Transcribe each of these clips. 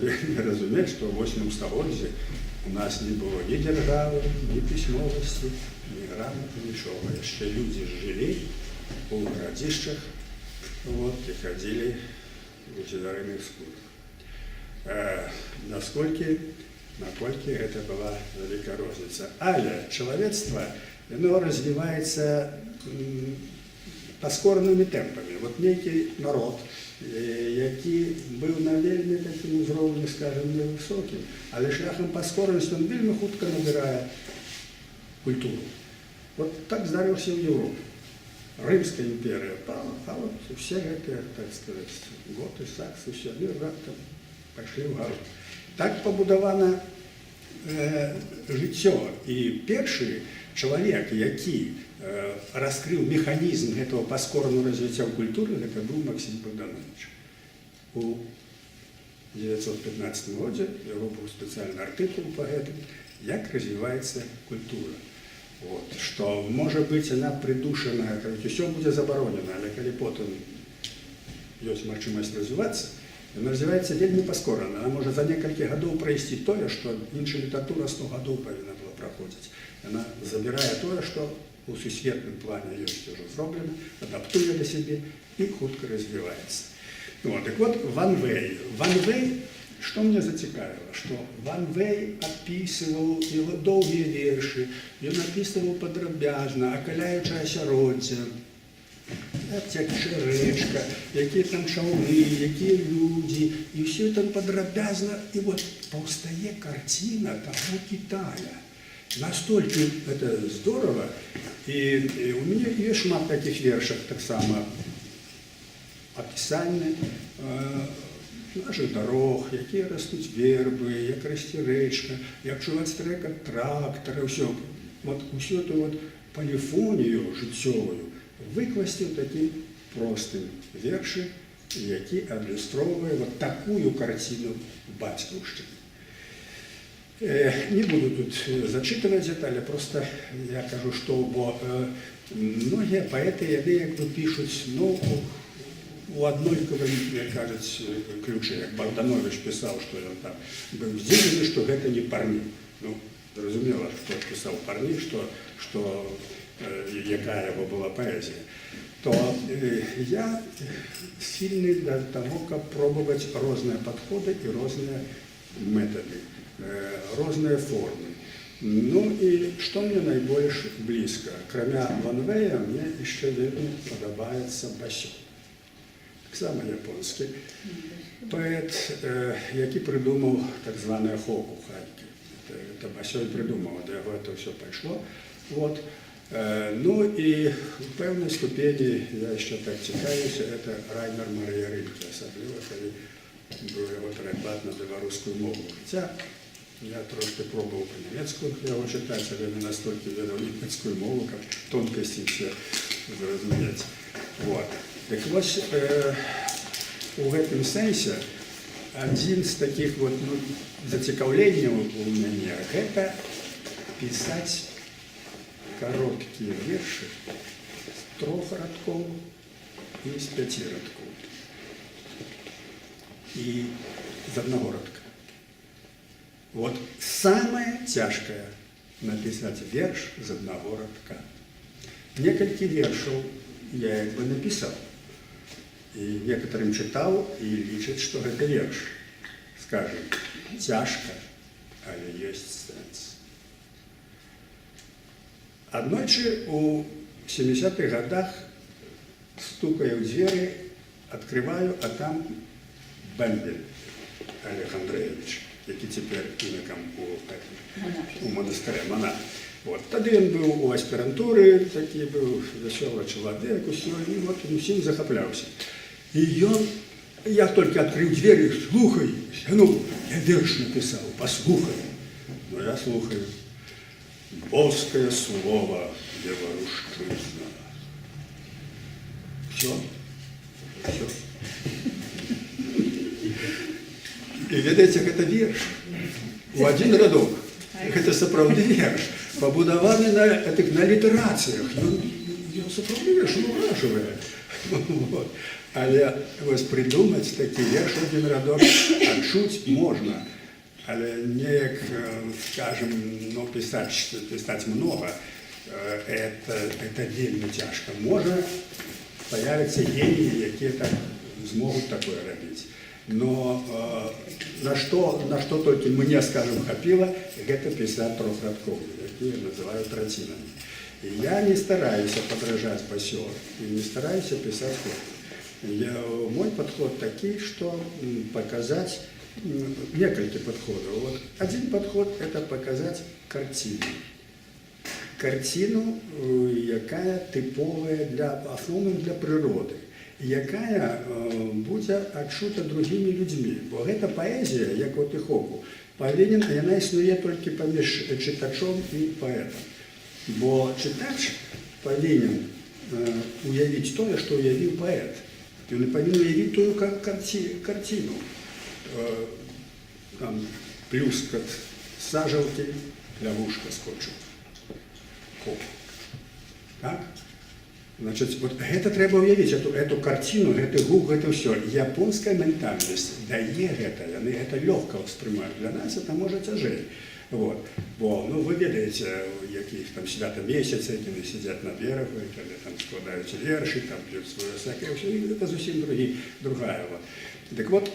павінны разумець, што ў 8 стагоддзі у нас не было ні дзяржавы, ні пісьмовасці, ні граматы, нічога. Яшчэ людзі жылі у гарадзішчах, і хадзілі у цедарыных скурах. Наколькі гэта была вялікая розніца. Але чалавецтва, яно развіваецца паскоранымі тэмпамі. Нейкі народ, які быў на вельмі такім узроўні, скажам, невысокім, але шляхам паскоранасці ён вельмі хутка набірае культуру. Так здарыўся ў Европе. Рымская імперія пала, а усе гэтыя, так сказаць, готы, саксы, усе раптам пайшлі ўгару. Так пабудавана жыццё. І першы чалавек, які раскрыў механізм гэтага паскоранага развіцця ў культуры, гэта быў Максім Богданович. У 1915 годзе яго быў спецыяльны артыкул па гэтым, як развіваецца культура. Што, можа быць, яна прыдушана, усё будзе забаронена, але калі потым ёсць магчымасць развівацца, яна развіваецца вельмі паскорана. Яна можа за некалькі гадоў прайсці тое, што іншая літаратура 100 гадоў павінна была праходзіць. Яна забірае тое, што у сусветным плане ёсць ужо зроблена, адаптуе да сябе і хутка развіваецца. Так вот, Ван Вэй. Ван Вэй, што мне зацікавіла, што Ван Вэй апісваў яго доўгія вершы, ён апісваў падрабязна, акаляючае асяроддзе, як цячэ рэчка, якія там чаўны, якія людзі, і ўсё там падрабязна, і паўстае карціна таго Кітая. Настолькі гэта здорава, і у мяне ёсць шмат такіх вершах таксама апісальны наших дарог, якія растуць вербы, як расце рэчка, як чуваць стрекат трактара, ўсё. Усю эту поліфонію жыццёвую выкласці ў такім простым вершы, які адлюстроўвае такую карціну бацькаўшчыны. Не буду тут зачитывать детали, просто я кажу, что многие поэты, яны пишут у однолькавым, як кажуць, ключы. Як Богданович писал, что он там был здзіўлены, что гэта не парні. Зразумела, што писал парні, якая его была поэзия. То я сильный для того, как пробовать разные подходы и разные методы. Розныя формы. І што мне найбольш блізка? Крамя Ван Вэя, мне яшчэ вельмі падабаецца Басё. Таксама японскі паэт, які прыдумаў так званае хоку хайкі. Это Басё і прыдумаў, да яго это ўсё пайшло. І в пэўнай ступені, я яшчэ так цікавіўся, это Райнер Марыя Рыльке, асабліва, калі быў яго пераклад на беларускую мову. Хаця я трошки пробовал по-немецку его читать, але не настолько ведал немецкую мову, как тонкости все зразумець. Так вось, у гэтым сэнсе адзін з такіх зацікаўленняў у мяне гэта пісаць кароткія вершы з 3 радкоў і з 5 радкоў. І з аднаго радка. Самое тяжкое написать верш з одного радка. Некалькі вершаў я написал. И некоторым читал и лічаць, что это верш. Скажем, тяжко, але есть сэнс. Аднойчы у 70-х годах стукаю в двери, открываю, а там Бендель Олег Андреевич, які цяпер інакам у манастыры, монах. Тады ён быў у аспірантуры, такі быў вясёлы чалавек, і усім захапляўся. І я толькі адкрыў дзверы, слухай, я верш напісаў, паслухай. Я слухаю. Боскае слово Леварушчызна. Все. І ведаеце, гэта верш. У адзін радок. Гэта сапраўдны верш. Пабудаваны на літарацыях. Ён сапраўдны верш, уражвае. Але вось придумаць такі верш один радок адчуць можна. Але неяк, скажем, ну, писать много, это вельмі тяжко. Можа появятся гении, якія так змогуць такое рабіць. Но на что только мне, скажем, хапіла, гэта писать трохрадковые, якія называют трацінамі. И я не стараюсь подражать Басёру, и не стараюсь писать ход. Мой подход такой, что показать несколько подходов. Вот один подход – это показать картину. Картину, якая типовая в основном для природы, якая буде адчута другими людьми. Бо гэта паэзія, як от Іхоку, яна існуе толькі паміж чытачом і паэтам. Бо чытач павінен уявіць тое, што уявіў паэт. Ён павінен уявіць тую карціну. Там плюскат сажалкі, лягушка скочыў. Хоп. Так? Значит, вот это треба уявить, эту картину, гэты гук, это все. Японская ментальность дае это легко воспринимать. Для нас это может тяжелее. Вот. Бо, ну, вы ведаете, яких там свято месяцы, які сидят на берегу, коли там складають верши, там пьют свое всякое, это совсем другая. Вот. Так вот,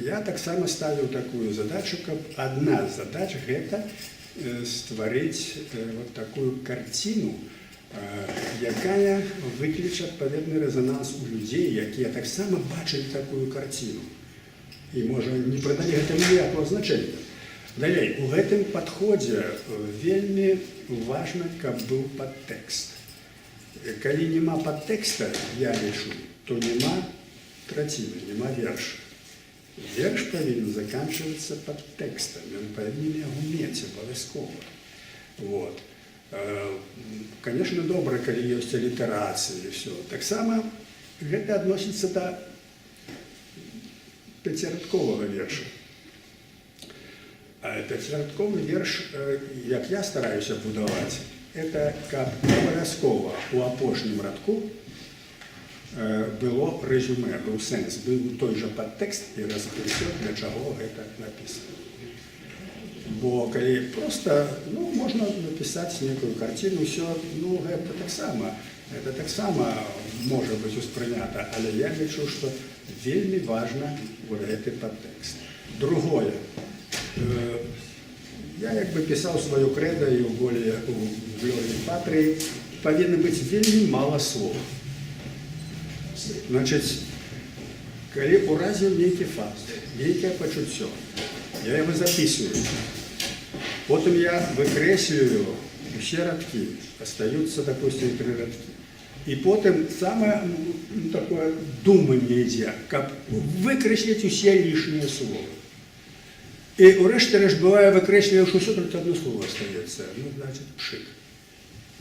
я так само ставил такую задачу, как одна из задач – это створить вот такую картину, якая выкліче адпаведны резонанс у людей, якія так само бачили такую картину. И, может, не придали этому никакого значения. Далее, у гэтым подходе вельмі важно, каб был подтекст. Калі нема подтекста, я лічу, то нема траціны, нема верша. Верш повинен заканчиваться подтекстом, он повинен его уметь обовязково. Вот. Конечно, добре, коли есть аллитерации и все. Так само это относится до пятирадкового верша. А пятирадковый верш, як я стараюсь будовать, это как обовязково у апошнім радку было резюме, был сенс, был той же подтекст и раскрытие, для чего это написано. Бо коли просто, ну, можно написать некую картину, все, ну, это так само может быть воспринято, але я лечу, что вельми важно вот этот подтекст. Другое, я как бы писал свое кредо и у Глории Патрии, повинно быть вельми мало слов. Значит, коли уразил некий факт, некое почуття, я его записываю. Потом я выкресливаю все радки, остаются, допустим, 3 радки. И потом самое такое думание идет, как выкреслить все лишние слова. И урешті-решт бывает выкресливаешь все, только одно слово остается, ну, значит, пшик.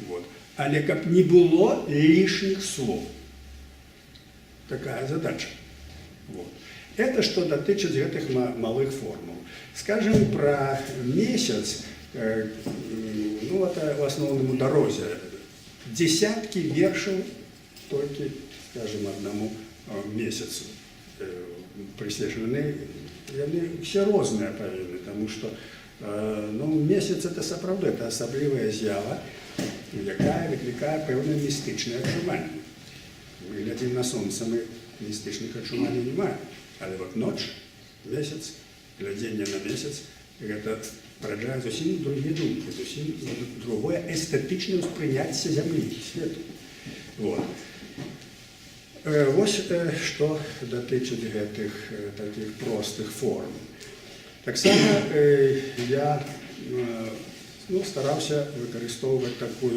Вот. Але как не было лишних слов. Такая задача. Вот. Это что дотычет этих малых формул. Скажем про месяц, ну это в основном у дорозе. Десятки вершин только, скажем, одному месяцу присвячены. Они все разные, повинны, потому что ну, месяц это сапраўды, это особливая з'ява, яка викликає певне містичне відчування. Ми глядимо на сонце, ми містичних відчувань не маємо. Але от ніч, місяць, глядіння на місяць, це породжає зовсім другі думки, зовсім другое естетичне сприйняття землі, світу. Вот. Ось що дотичить гэтых таких простих форм. Так само я ну, старався використовувати таку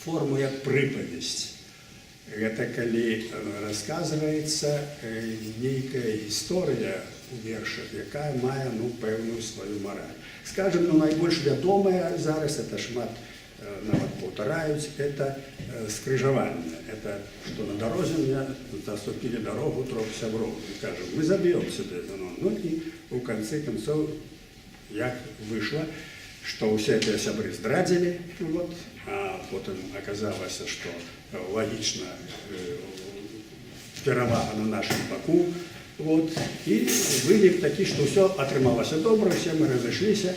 форму, як приповість. Это коли рассказывается некая история у вершах, яка має ну, певну свою мораль. Скажем, ну, найбільш відома зараз, это шмат нават повторяють, это скрижование. Это что на дороге мне заступили дорогу 3 сябров. И скажем, мы забьем себе. Ну и в конце концов, як вышло, что все эти сябры здрадили, вот, а потом оказалось, что логично перавага на нашым баку. Вот. І вынік такі, што ўсё атрымалася добра, все мы разышліся.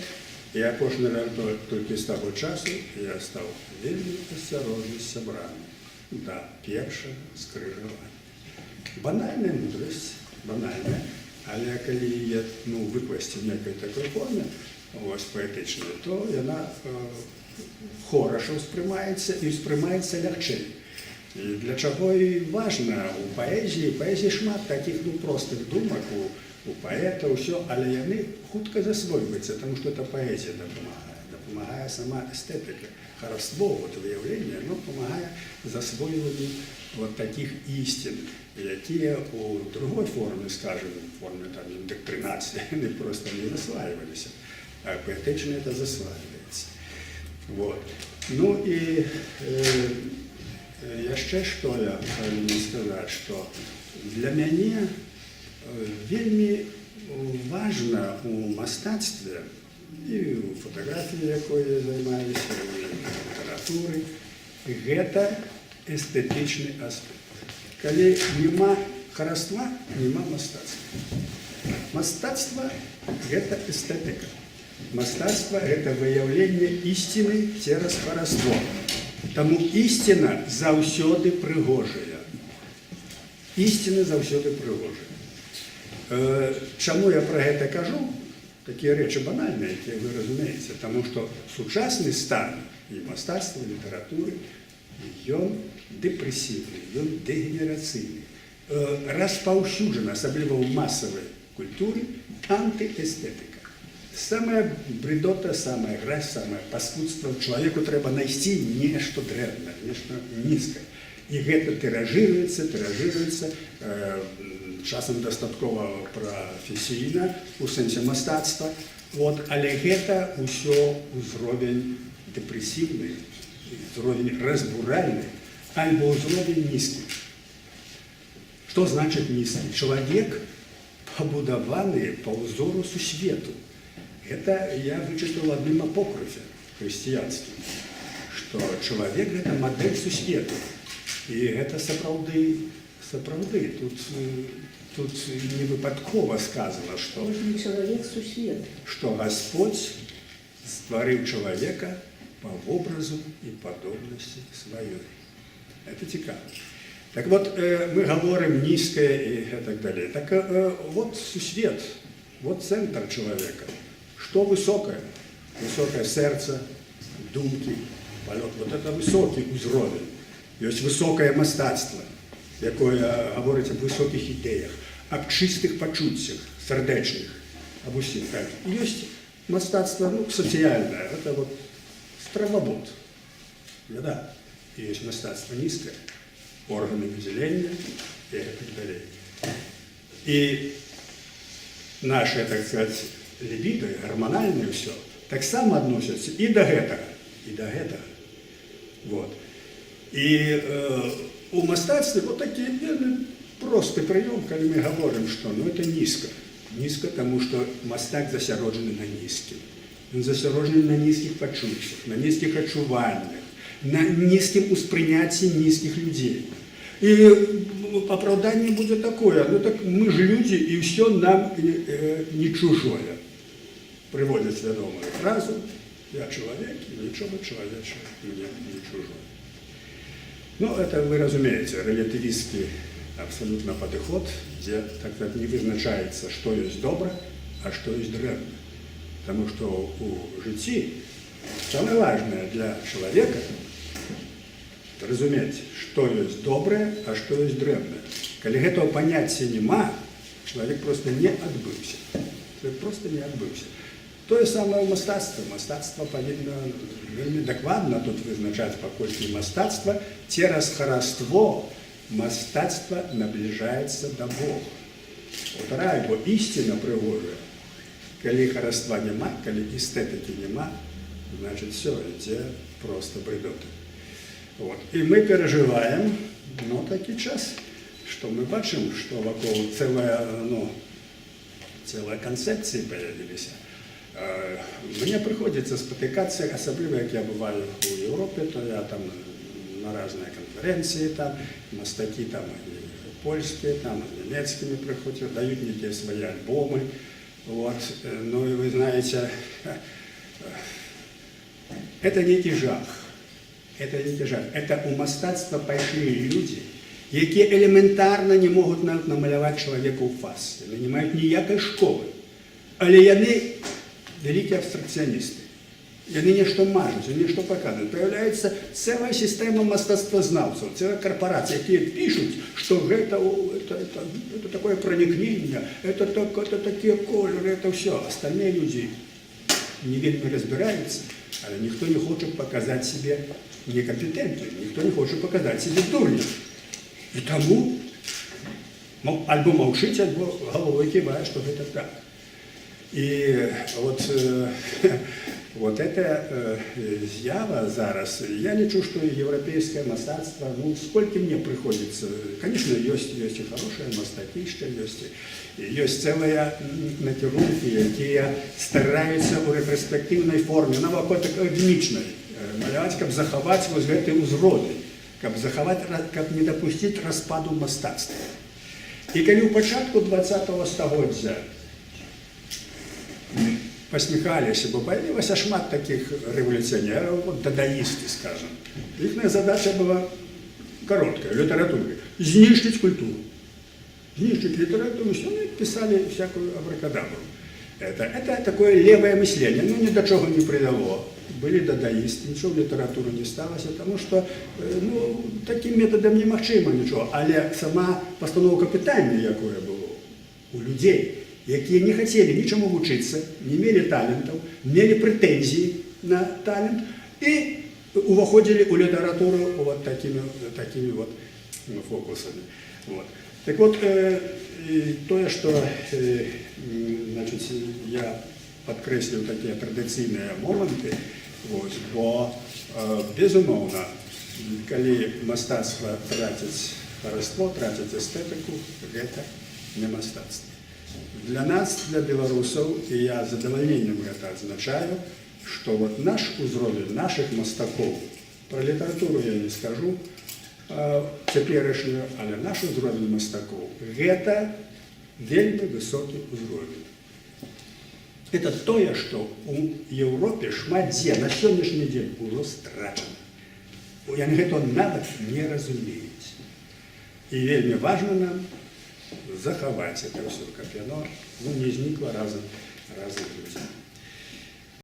І апошні раз толькі з таго часу я стаў вельмі асцярожны з сябрамі да першага скрыжавання. Банальная мудрасць, банальная, але калі яе выкласці в некай такой форме, паэтычнай, то яна хораша ўспрымаецца і ўспрымаецца лягчэй. І для чаго і важна у паэзіі шмат такіх простых думак у паэта, ўсё, але яны хутка засвойваюцца, таму што это паэзія дапамагае сама эстэтыка. Хараство, выяўленне, дапамагае засвойванню такіх ісцін, якія у другой форме, скажем, в форме индоктринации, яны просто не засваиваліся, а паэтычна это засваиваецца. Ну і яшчэ што я павінен сказаць, што для мяне вельмі важна у мастацтве і у фотаграфіі, якой я займаюся, і у літаратуры, гэта эстэтычны аспект. Калі няма хараства, няма мастацтва. Мастацтва – гэта эстэтыка. Мастацтва – гэта выяўленне ісціны цераз хараство. Таму ісціна заўсёды прыгожая. Істина заўсёды прыгожая. Чаму я пра гэта кажу? Такія рэчы банальныя, якія вы разумееце, таму што сучасны стан і мастацтва, і літаратуры, ён дэпрэсіўны, ён дэгенерацыйны. Распаўсюджана, асабліва ў масавай культуры, антыэстэтыка. Самая бредота, самая грязь, самое паскудство. Человеку трэба найсці нешта дрэннае, нешта нізкае. І гэта тыражыруецца, часам дастаткова прафесійна, у сэнсе мастацтва. Але гэта ўсё ўзровень дэпрэсіўны, ўзровень разбуральны, альбо ўзровень нізкі. Што значыць нізкі? Чалавек пабудаваны па ўзору сусвету. Это я вычитал в одном апокрыфе христианским, что человек – это модель сусвету. И это сапраўды. Тут не выпадково сказано, что человек сусвет. Что Господь створил человека по образу и подобности своей. Это цікаво. Так вот, мы говорим низкое и так далее. Так вот сусвет, вот центр человека. Что высокое? Высокое сердце, думки, полет. Вот это высокий узровень. Есть высокое мастацтво, якое говорить об высоких идеях, об чистых почуттях, сердечных, об усіх. Есть мастацтво социальное, это вот стравобот. Да. И есть мастацтво низкое, органы выделения и так далее. И наше, так сказать, либидо, гормональное все, так само относятся и до гэтага, и до гэтага. Вот. И у мастацтва вот такие простый прием, когда мы говорим, что это низко. Низко, потому что мастак засяроджены на низким. Он засяроджены на низких почуттях, на низких отчуваннях, на низким успринятии низких людей. И оправдание будет такое, так мы же люди, и все нам не чужое. Приводят сведомую фразу: я человек, и ничего человечего мне не чужое. Это вы разумеете, релятивистский абсолютно подход, где так не вызначается, что есть добро, а что есть древно. Потому что у житті самое важное для человека – разуметь, что есть доброе, а что есть древное. Коли этого понятия нема, человек просто не отбывся. Человек просто не отбывся. То же самое у мастацтва. Мастацтва повинно вельми докладно тут вызначать, паколькі мастацтва цераз хараство мастацтва наближается до Бога. Вторая, бо истина пригожая. Коли хараства нема, коли эстетики нема, значит все, это просто бредоты. Вот. И мы переживаем, такий час, что мы бачим, что вокруг целая концепции появились. Мне приходится спотыкаться, особливо, як я бываю у Європі, то я там на разные конференции, там, мастаки там польские, там немецкими приходят, дают некие свои альбомы. Вот. Ну и вы знаете, это некий жах. Это некий жах. Это у мастацтва пайшлі люди, які элементарна не могуць нават намаляваць чалавека ў фас. Яны не маюць ніякай школы. Але яны вялікія абстракцыяністы. Яны нешта мажуць, яны нешта паказваюць. Появляецца цэлая сістэма мастацтвазнаўцаў, цэлая карпорацыя, якія пішуць, што гэта такое проникнение, это такие колеры, это все. Остальные люди не вельмі разбираются, але ніхто не хоче показати себе некомпетентным, ніхто не хоче показати себе дурнем. І тому альбо мовчить, альбо головой киває, що це так. І вот эта з'ява зараз, я лічу, что европейское мастацтво, ну, сколько мне приходится, конечно, есть и хорошее мастакище, есть целые накірунки, які стараються у ретроспективной форме, навоколо академічной, маляваць, каб захаваць вот гэты ўзроды, каб не допустить распаду мастацтва. І калі ў пачатку 20-го стагоддзя посмехались, бо появилось шмат таких революционеров, вот дадаисты, скажем. Их задача была короткая, литература. Знищить культуру. Знищить литературу, все, они писали всякую абракадабру. Это такое левое мышление, ну, ни до чего не привело. Были дадаисты, ничего в литературу не сталося, потому что ну, таким методом немагчыма ничего. Але сама постановка питання, якое было у людей, які не хотели ничему учиться, не имели талентов, имели претензии на талент и увоходили у литературу вот такими вот фокусами. Вот. Так вот, то, что значит, я подкреслил такие традиционные моменты, вот, бо безумовно, коли мастацтво тратить хараство, тратить эстетику, это не мастацтво. Для нас, для белорусов, и я с задовольнением это означаю, что вот наш узровень наших мастаков, про литературу я не скажу, теперешнюю, але наш узровень мастаков, это вельмі высокі узровень. Это тое, что у Европе шмат дзе на сённяшні дзень ужо страчана. Яны гэта нават не разумеюць. І вельмі важна нам захаваць это все, каб яно не знікла разам з людзьмі.